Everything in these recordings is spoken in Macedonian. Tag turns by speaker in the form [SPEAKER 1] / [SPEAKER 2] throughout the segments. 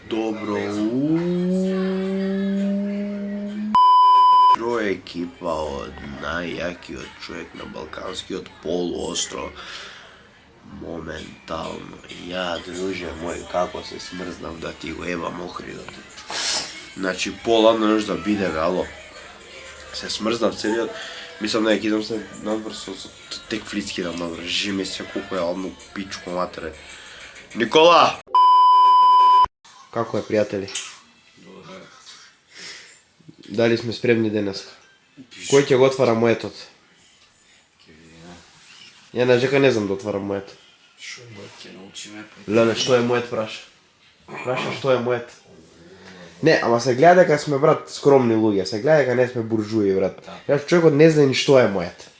[SPEAKER 1] Добро утро, екипа од најјакиот човек на Балканскиот полуостров. Моментално. Ја, друже мој, како се смрзнав да ти го ебам охридот. Значи, поладно неш да биде, ало. Се смрзнав целиот. Мислам да ја кидам се надвор со тек флицки да надвор. Жиме се колко е одно пичко матере. Никола! Како е, пријатели?
[SPEAKER 2] Добре.
[SPEAKER 1] Дали сме спремни денеска? Кој ќе го отвара моетот?
[SPEAKER 2] Ке видиме.
[SPEAKER 1] Ја на жека не знам да отварам моето.
[SPEAKER 2] Шо мојот ќе научиме?
[SPEAKER 1] Леле, што е моет, праша? Праша, што е моет? Не, ама се гледа дека сме, брат, скромни луѓе. Се гледа дека не сме буржуи, брат. Ја човекот не знае ни што е моет.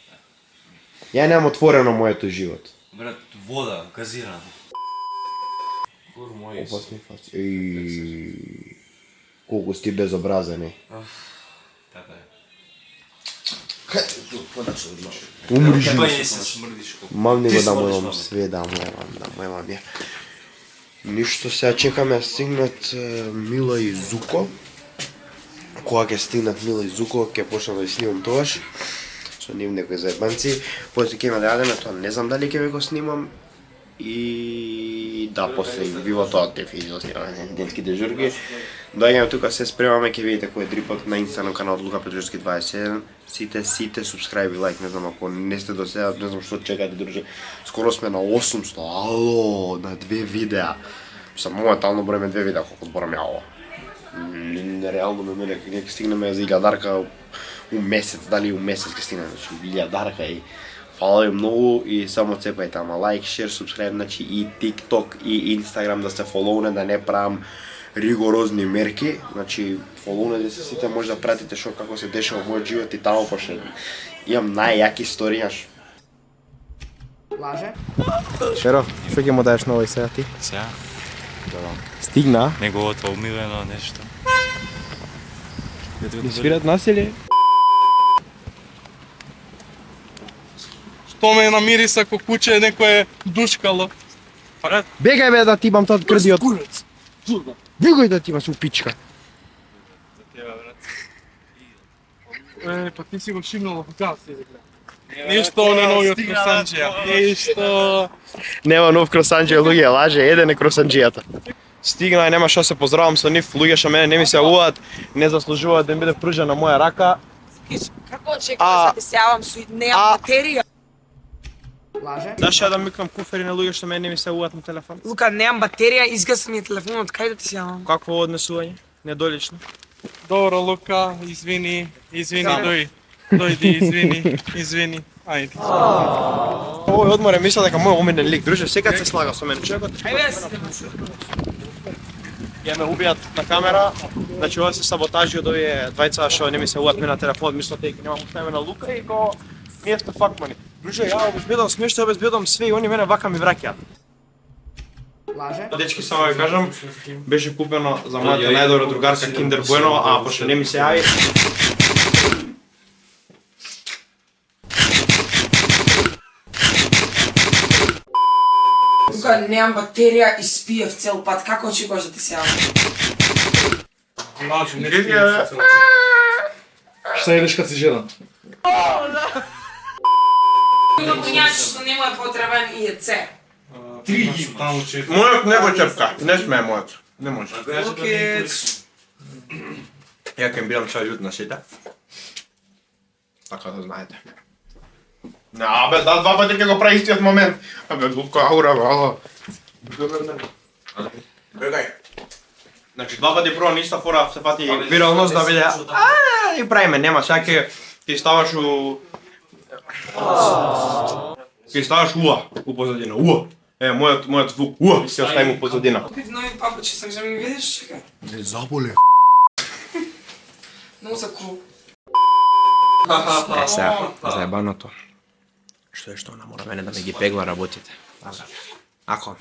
[SPEAKER 1] Ја немам отворено моето живот.
[SPEAKER 2] Брат, вода, газирана. Гур мој.
[SPEAKER 1] Опасни фаци. Колку си ти безобразен, е.
[SPEAKER 2] Така е.
[SPEAKER 1] Умри
[SPEAKER 2] Кај
[SPEAKER 1] живот.
[SPEAKER 2] се смрдиш колку.
[SPEAKER 1] Мам ни
[SPEAKER 2] Ти
[SPEAKER 1] го да
[SPEAKER 2] смрдиш
[SPEAKER 1] мојам
[SPEAKER 2] много.
[SPEAKER 1] све, да мојам ја. Ништо, сега чекаме да стигнат Мила и Зуко. Кога ќе стигнат Мила и Зуко, ќе почнам да ги снимам тогаш. Со нив некои заебанци. После ќе има да јадеме, тоа не знам дали ќе ви го снимам. И да, после бива тоа дефинитивно снимаме неделски дежурки. Доаѓаме тука, се спремаме, ќе видите кој е дрипот на Инстаграм каналот Лука Петрушевски 27. Сите subscribe и лайк, не знам ако не сте до сега, не знам што чекате, друже. Скоро сме на 800, ало, на 2 видеа. Мислам, моментално броиме 2 видеа, колку зборам ја ова. Нереално ме мене, ќе стигнеме за 1000 у месец, дали у месец ќе стигнеме, значи 1000 и фала ви многу и само цепајте, ама лайк, шер, subscribe, значи и TikTok и Instagram да се фолоуне, да не правам ригорозни мерки, значи фолоунете се сите, може да пратите што како се дешава во мојот живот и таму пошто имам најјаки истории, аш.
[SPEAKER 3] Лаже?
[SPEAKER 1] Шеро, што ќе му даеш на овој сега ти?
[SPEAKER 4] Сега?
[SPEAKER 1] Стигна.
[SPEAKER 4] Неговото умилено нешто.
[SPEAKER 1] Не свират населе?
[SPEAKER 5] Што ме намириса ко куче, некое душкало.
[SPEAKER 1] Бегај бе да ти имам тоа крдиот. Бегај да ти имаш у пичка.
[SPEAKER 5] Па ти си го шимнало во газ, си бе. Ништо не новиот кросанџија. Ништо.
[SPEAKER 1] Нема нов кросанџија, луѓе, лаже, еден е кросанџијата. Стигна и нема што се поздравам со нив, луѓе што мене не ми се јавуваат, не заслужуваат да им биде пружена моја рака.
[SPEAKER 3] Како очекуваш да те сјавам со неа материја? Лаже?
[SPEAKER 1] Даш ја да микнам куфери на луѓе што мене не ми се јавуваат на телефон.
[SPEAKER 3] Лука, немам батерија, изгаси ми е телефонот, кај да ти сјавам?
[SPEAKER 1] Какво однесување? Недолично.
[SPEAKER 5] Добро, Лука, извини, дојди, извини, ајде.
[SPEAKER 1] Овој одмор е мисла дека мој омилен лик, друже, секад се слага со мене човекот.
[SPEAKER 3] Ајде, си
[SPEAKER 1] Ја ме убијат на камера, значи ова се саботажи од овие двајца што не ми се јавуваат ми на телефон, мислам дека немам оставено на Лука и го ние сме факмани. Друже, ја обезбедувам смешто, обезбедувам све и они мене вака ми враќаат.
[SPEAKER 3] Лаже?
[SPEAKER 1] Дечки, само ви кажам, беше купено за мојата најдобра другарка Kinder Bueno, а пошто не ми се јави.
[SPEAKER 3] Лука, немам батерија и спиев цел пат, како очекуваш да ти сјавам?
[SPEAKER 5] Што едеш кад си жена?
[SPEAKER 3] Понјач што нему е потребен и јаце.
[SPEAKER 5] Таму че.
[SPEAKER 1] Мојот не го чепка, не сме мојот. Не може.
[SPEAKER 5] Лукиц.
[SPEAKER 1] Ја ќе им бирам чај јут на сите. Така да знаете. Не, абе, да, два пати ќе го прави истиот момент. Абе, Лука, аура, ало. Бегај. Значи, два пати прво ниста фора се фати виралност да биде и правиме, нема, сега ќе ставаш у... Ќе ставаш уа у позадина, уа. Мојот звук, уа, ќе оставим у позадина.
[SPEAKER 3] Купив нови папачи, сакаш да ми видиш, чекај.
[SPEAKER 1] Не заболе.
[SPEAKER 3] Многу са кул.
[SPEAKER 1] Сега, заебаното. Што е што она мора мене да ме ги пегла работите. Ако.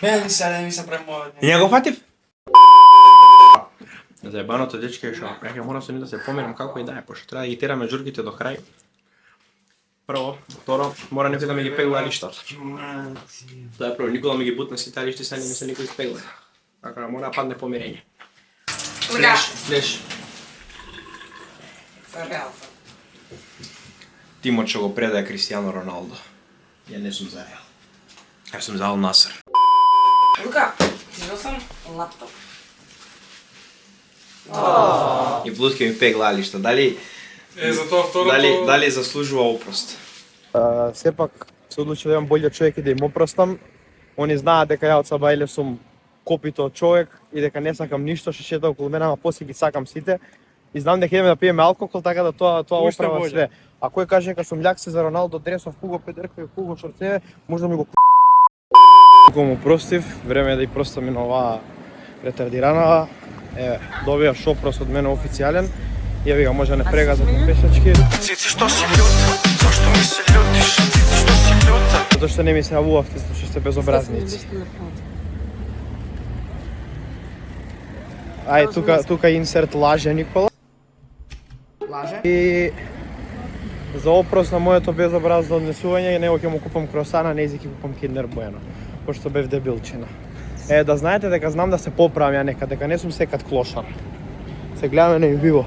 [SPEAKER 5] Мен се премоја.
[SPEAKER 1] И ја го фатив? Заебаното дечки е што ја ќе мора со нив да се померам како и да е, пошто треба да ги тераме журките до крај.
[SPEAKER 6] Прво, второ, мора некој да ми ги пегла лиштата. Тоа е прво, никој да ми ги бутне сите лишти, се не ми се никој испегла. Така мора да падне помирење.
[SPEAKER 3] Лега.
[SPEAKER 6] Флеш.
[SPEAKER 3] За Реал.
[SPEAKER 6] Тимот што го предаде Кристијано Роналдо. Ја не сум за Реал. Ја сум за Ал Насер.
[SPEAKER 3] Лука, взел сам лаптоп.
[SPEAKER 6] И плюс ќе ми пегла лишта. Дали
[SPEAKER 5] За тоа второто...
[SPEAKER 6] дали заслужува опрост?
[SPEAKER 7] Сепак се одлучи да имам болје човек и да им опростам. Они знаат дека ја од Сабајле сум копито човек и дека не сакам ништо што шета околу мене, ама после ги сакам сите. И знам дека идеме да пиеме алкохол, така да тоа
[SPEAKER 5] Уште
[SPEAKER 7] оправа
[SPEAKER 5] болje.
[SPEAKER 7] све. А кој каже дека сум љаксе за Роналдо, дресов, куго педерка и куго шорцеве, може да ми го Ако му простив, време е да и простам и на оваа ретардиранава. Еве, добија шопрос од мене официјален. Јави го, може да не прегазат на пешачки.
[SPEAKER 1] Цици, што си љут? Зошто ми се љутиш? Цици, што си љута?
[SPEAKER 7] Затоа што не ми се јавувавте, што сте безобразници. Ај, тука инсерт лаже Никола.
[SPEAKER 3] Лаже?
[SPEAKER 7] И за опрос на моето безобразно однесување, него ќе му купам кросана, не ќе купам Kinder Bueno, пошто бев дебилчина. Да знаете дека знам да се поправам ја некад, дека не сум секад клошар. Се гледаме на инвиво.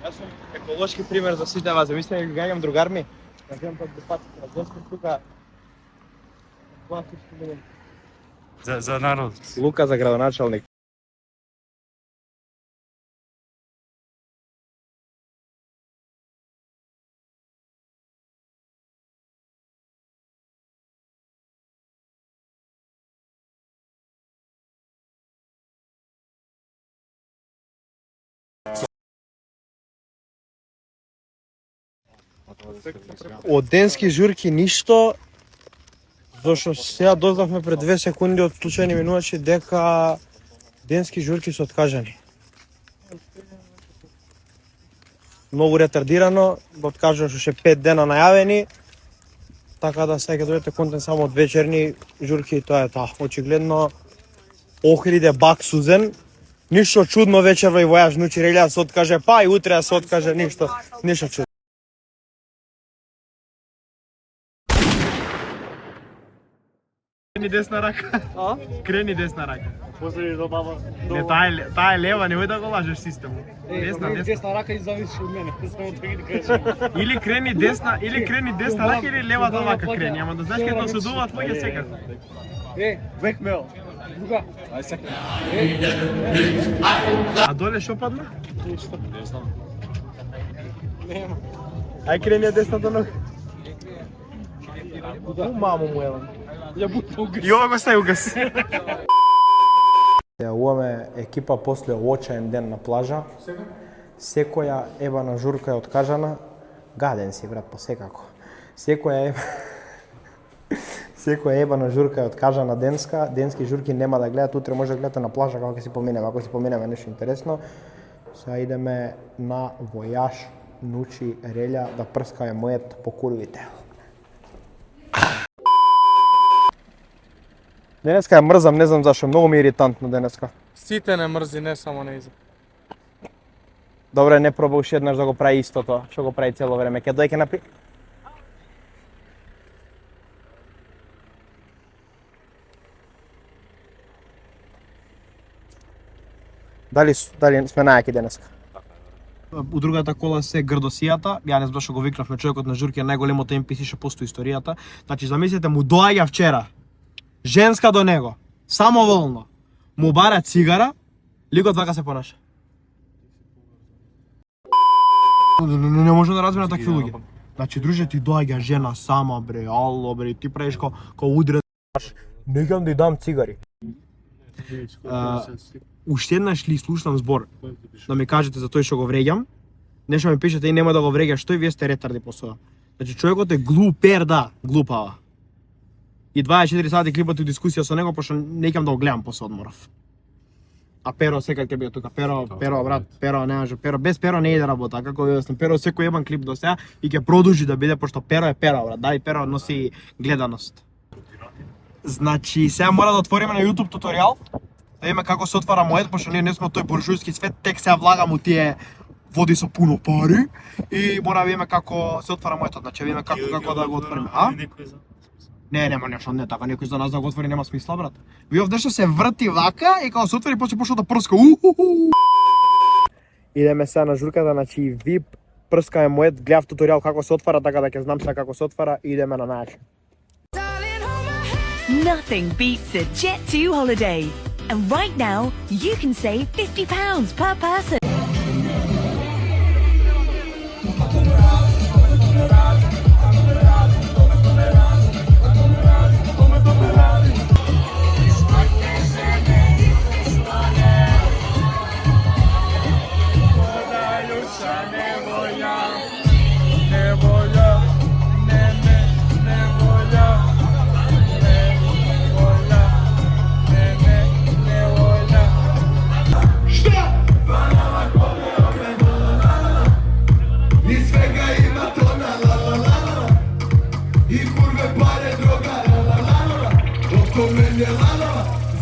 [SPEAKER 7] Јас сум еколошки пример за сите вас. Замислете ги гаѓам другар ми. На земпат до патите, на Зошко тука.
[SPEAKER 4] За народ.
[SPEAKER 7] Лука за градоначалник. Од денски журки ништо, зашто сега дознавме пред 2 секунди од случајни минувачи дека денски журки се откажани. Многу ретардирано, да откажуваш уште 5 дена најавени, така да сега ќе дојдете контент само од вечерни журки и тоа е тоа. Очигледно, Охриде бак сузен, ништо чудно вечерва и војаж нучи релја се откаже, па и утре се откаже, ништо чудно. Крени десна рака. А? Крени десна рака.
[SPEAKER 5] Поздрав до баба.
[SPEAKER 7] Не, таа е лева, немој да го лажеш системот.
[SPEAKER 5] Десна рака и зависи од мене. Само тоа ги кажам.
[SPEAKER 7] Или крени десна рака или левата рака крени, ама да знаеш кај тоа се дуваат луѓе секако.
[SPEAKER 5] Век мел. Лука. Ај сега.
[SPEAKER 7] А доле шо падна?
[SPEAKER 5] Ништо. Не знам. Нема.
[SPEAKER 7] Ај крени десната нога. Мамо му елам.
[SPEAKER 5] Ја бутна угас.
[SPEAKER 7] И ова го стај угас. Јавуваме екипа после очаен ден на плажа. Секоја ебана журка е откажана. Гаден си, брат, посекако. Секоја ебана журка е откажана денска. Денски журки нема да гледат, утре може да гледате на плажа како ќе си поминеме. Ако си поминеме нешто интересно, сега идеме на војаж нучи релја да прскаме мојот по курвите. Денеска ја мрзам, не знам зашо, многу ми е иритантно денеска.
[SPEAKER 5] Сите не мрзи, не само нејза.
[SPEAKER 7] Добре, не проба уште еднаш да го прави истото, што го прави цело време. Ке дојке напи... Дали сме најаки денеска? У другата кола се грдосијата, ја не знам што го викнавме, човекот на журки е најголемото NPC што постои историјата. Значи, замислете, му доаѓа вчера женска до него, самоволно, му бара цигара, ликот вака се понаша. Не може да разбере такви луѓе. Значи, друже, ти доаѓа жена сама, бре, ало, бре, ти правиш као удрен, не гам да ја дам цигари. Уште еднаш ли слушнам збор да ми кажете за тој што го вреѓам, нешто ми пишете и нема да го вреѓаш, тој вие сте ретарди по тоа. Значи, човекот е глупер, да, глупава. И 24 сати клипот и дискусија со него, пошто не икам да го гледам после одморов. А Перо секако ќе биде тука. Перо брат, Перо не може. Перо без Перо не иде работа. Како ви обяснам, Перо секој еден клип до сега и ќе продолжи да биде пошто Перо е Перо брат. Да, и Перо носи гледаност. Значи, сега мора да отвориме на YouTube туторијал, да видиме како се отвара мојот, пошто ние не сме тој буржујски свет, тек сега влагам у тие води со пуно пари и мора да видиме како се отвара мојот, значи видиме како да го отвориме, а? Не, нема нешто, не така, некој за нас да го отвори нема смисла, брат. Ви овде што се врти вака и кога се отвори почна да прска. Идеме сега на журката, значи ви прскаме мојот, гледав туторијал како се отвара, така да ќе знам сега како се отвара и идеме на начин.
[SPEAKER 8] Nothing beats a Jet2 holiday. And right now, you can save £50 per person.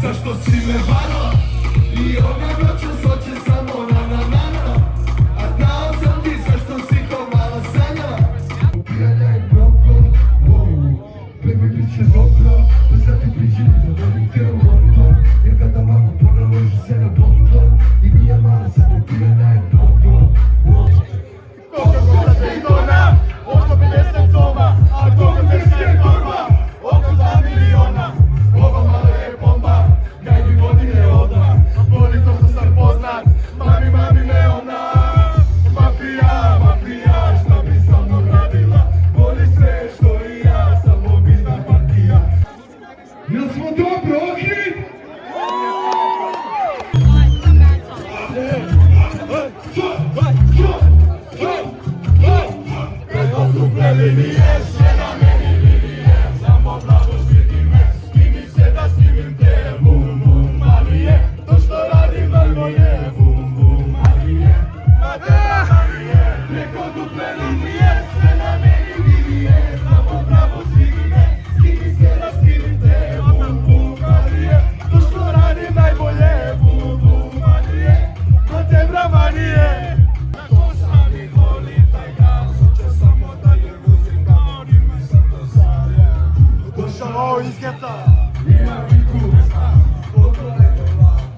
[SPEAKER 9] Zašto si me varala i ona noćas hoće samo na a znao sam ti zašto si to malo sanjala. Upijanja i mnogo, baby bit će dobro, da sad ti priđi da vodim te u London, jer kada mako ponaloži se na London i nije mala sad upijanja i mnogo. Koga koga se idona, oko 50 soma, a koga se je korba, oko 2 miliona, ova mala je bomba. Kaj mi vodi ne oda, voli to što sam poznat, mami ne ona. Mafija, šta bi sa mnom radila, voli sve što i ja, samo bitna partija. Jel smo dobro, okej? Preko duple linije, sve na meni linije, samo bravo svidi me, snimi se da snimim te. To što radim najbolje, bum bum Marije, Matera Marije, preko duple linije, sve na meni vidije, samo pravo svidi me, skini se da skinim te, bum bum Marije, to što radim najbolje, bum bum Marije, Matera Marije. To sam ih voli taj dan, hoće samo da je muzika, oni mi se to zaje. Došao iz geta, ja viku,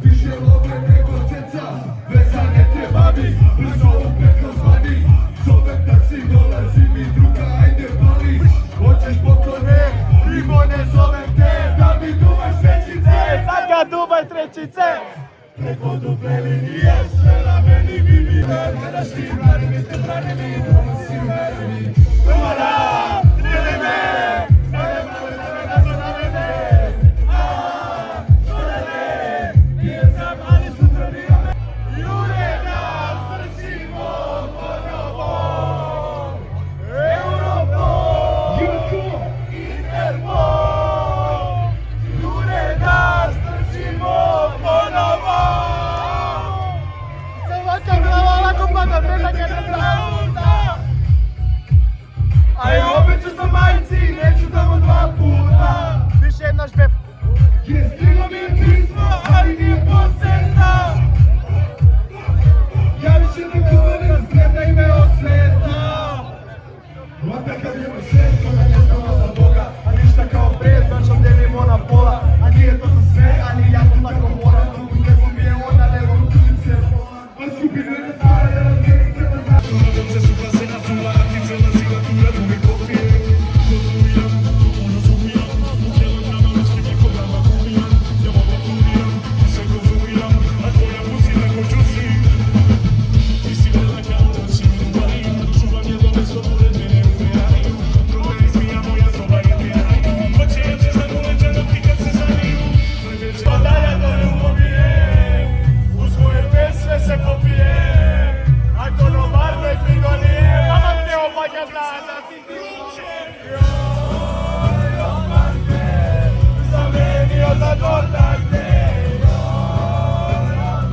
[SPEAKER 9] više love nego ceca, veza ne treba mi, brzo upetno zvani, zovem taksi, dolazi mi druga, ajde pali, hoćeš poklone, limone zovem te, da mi duvaš svećice, sad ga dubaj trećice, preko duple linije, sve na meni vidi, ne daš ti, brani mi te, brani mi, donosi meni mi, umara, ili me, aj opet ću sa majici, neću tamo 2 puta. Više jedna žbef. Je stiglo mi je pismo, ali nije poseta. Ja više ne govorim, znam da ime osveta. Onda kad je osveta, da ne znamo za Boga, a ništa kao pre, značam delimo na pola. A nije to za sve, ali ja to tako moram, drugu njezu mi je ona, nego ručice. A skupine ne stare, da nam djelice na zašto. Dobrze supa se na suva, a ti cela silatura, tu mi kopije. Konstruiram, razumiram, udziałem na małyskim i kobrama kumijam. Ja mam oturiram, se konsumiram, a tvoja pusina kočusi. Ti si vela kao da si umari, čuvam je do mesto pored mene uveraj. Problem izmija moja soba je tjeraj. Hoće ja će znam uleđeno ti kad se zaniju. Podalja do ljubomije, uz moje pesme se popije. Ako no barno je figo nije, mama te opađa zlata, si ključe. Joj, oparte, zamenio za kontakte. Joj,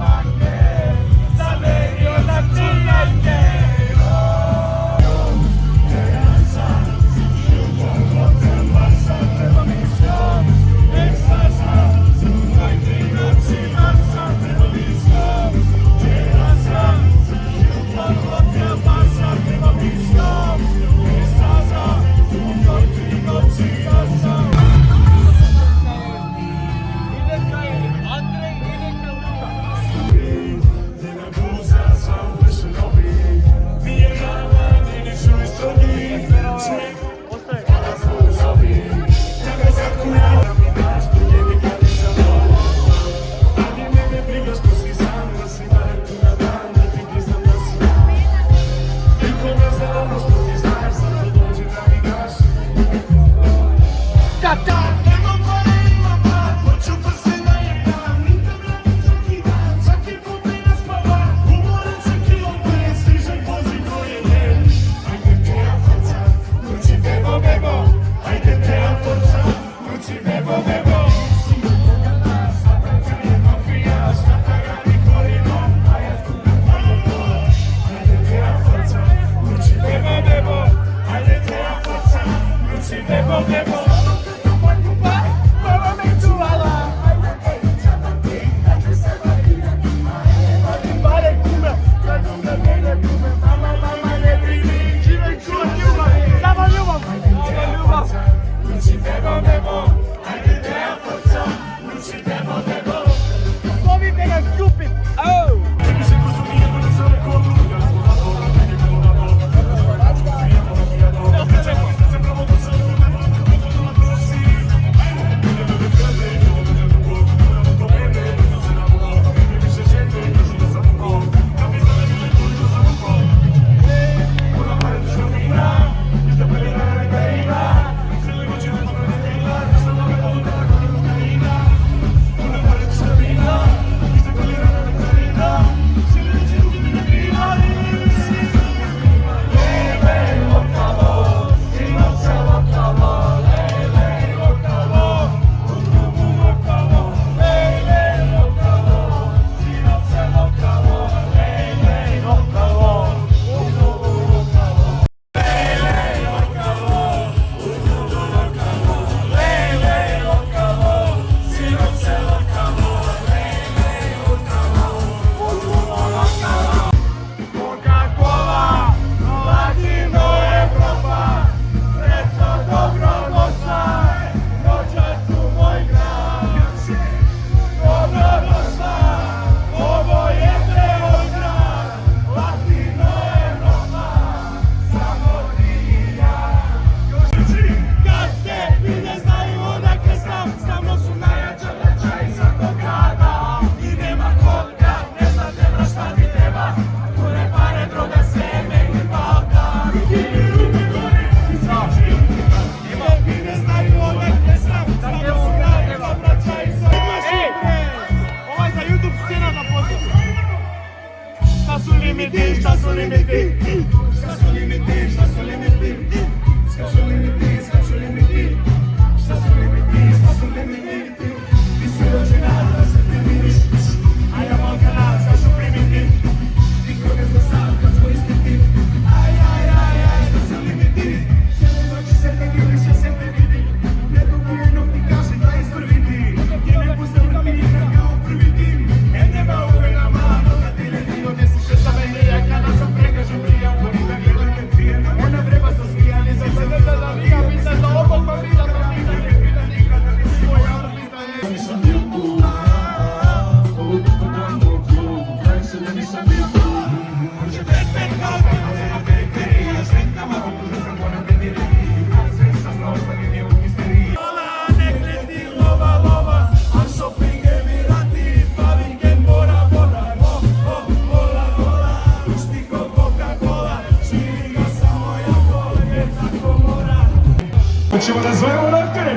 [SPEAKER 9] Ćemo da zvojemo raktere!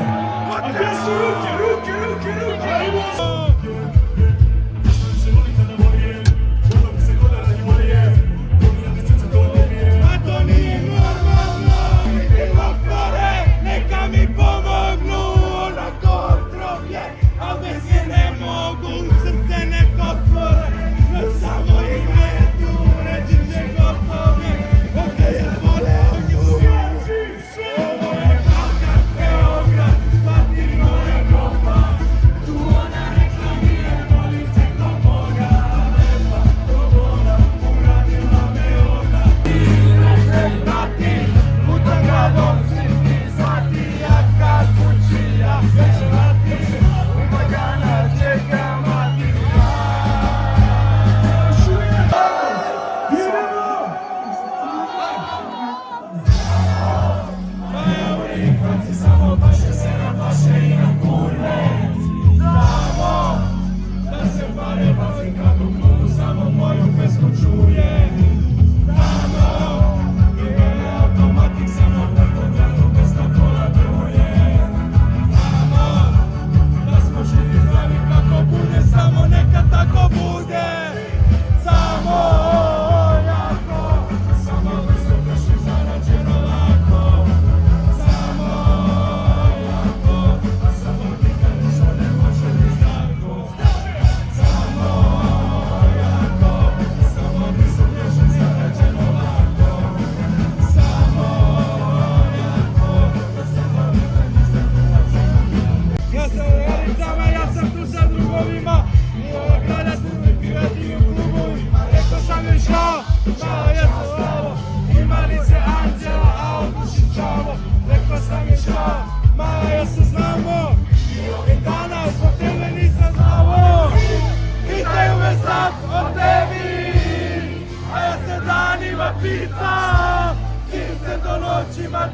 [SPEAKER 9] A gdje su ruke, ruke, ruke, ruke! Ajmo! A to nije normalno! Doktore, neka mi pomognu! Onako otrobje, a bez nje ne mogu! Srce nek otvore, samo ime je tu, reći će gotove! Ovdje je voleo nju! Ovo je Balkan, Beograd, Latino, Evropa!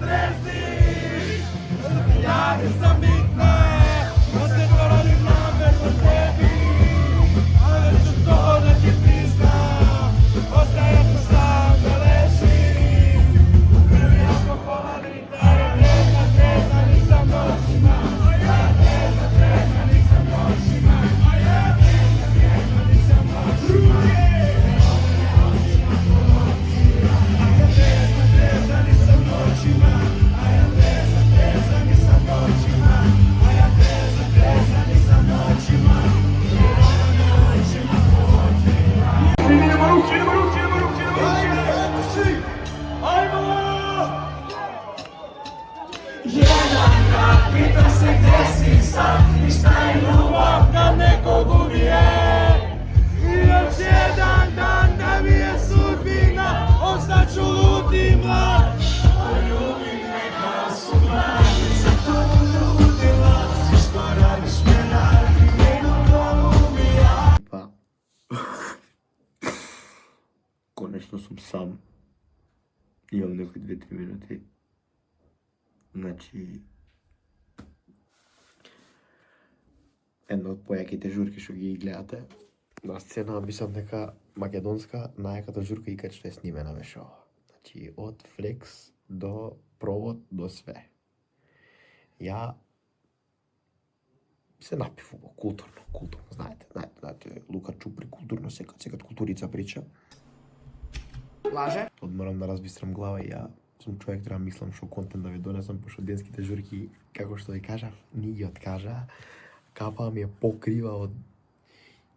[SPEAKER 9] trezni. Ja nisam bitna, da se govorim namerno tebi, ali ću to da ti priznam, ostajem tu sam da ležim. U krvi alkohola litara, trezna, nisam noćima, ja trezna, nisam noćima, ja trezna, nisam noćima. Pitam se gdje si sad i šta je ljubav kad nekog ubije. I još jedan dan da mi je sudbina, ostaću lud i mlad. Poljubi me kao su mladi, za to ljudila, si što radiš me radi, jedno ubija.
[SPEAKER 1] Pa, konačno sam sam. Imam nekoj 2-3 minuti. Значи, една од појаките журки што ги гледате на сцена, мислам дека македонска најаката журка икад што е снимена беше ова. Значи, од флекс до провод до све. Ја се напив убаво, културно, знаете, Лука Чупри, културно, секад културица прича.
[SPEAKER 3] Лаже?
[SPEAKER 1] Одморам да разбистрам глава и ја сум човек, треба мислам што контент да ви донесам, пошто денските журки, како што ви кажав, ни ги откажа. Капа ми е покрива од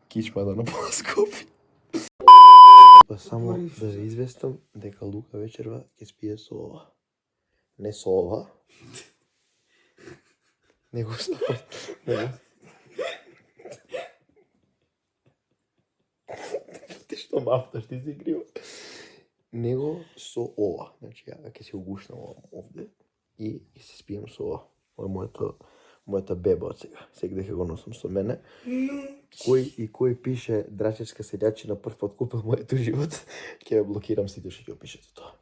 [SPEAKER 1] кичмата на поласкопи. Па само да ви известам дека Лука вечерва ќе спие со ова. Не со ова. Него со ова. Ти што мафташ, ти си криво. Него со ова. Значи, ја ќе се угушнам овде и се спием со ова. Ова е мојата беба од сега. Сега дека го носам со мене. Кој пише Драчевска селјачина прв пат купил моето живот, ќе ја блокирам сите што ќе опишете тоа.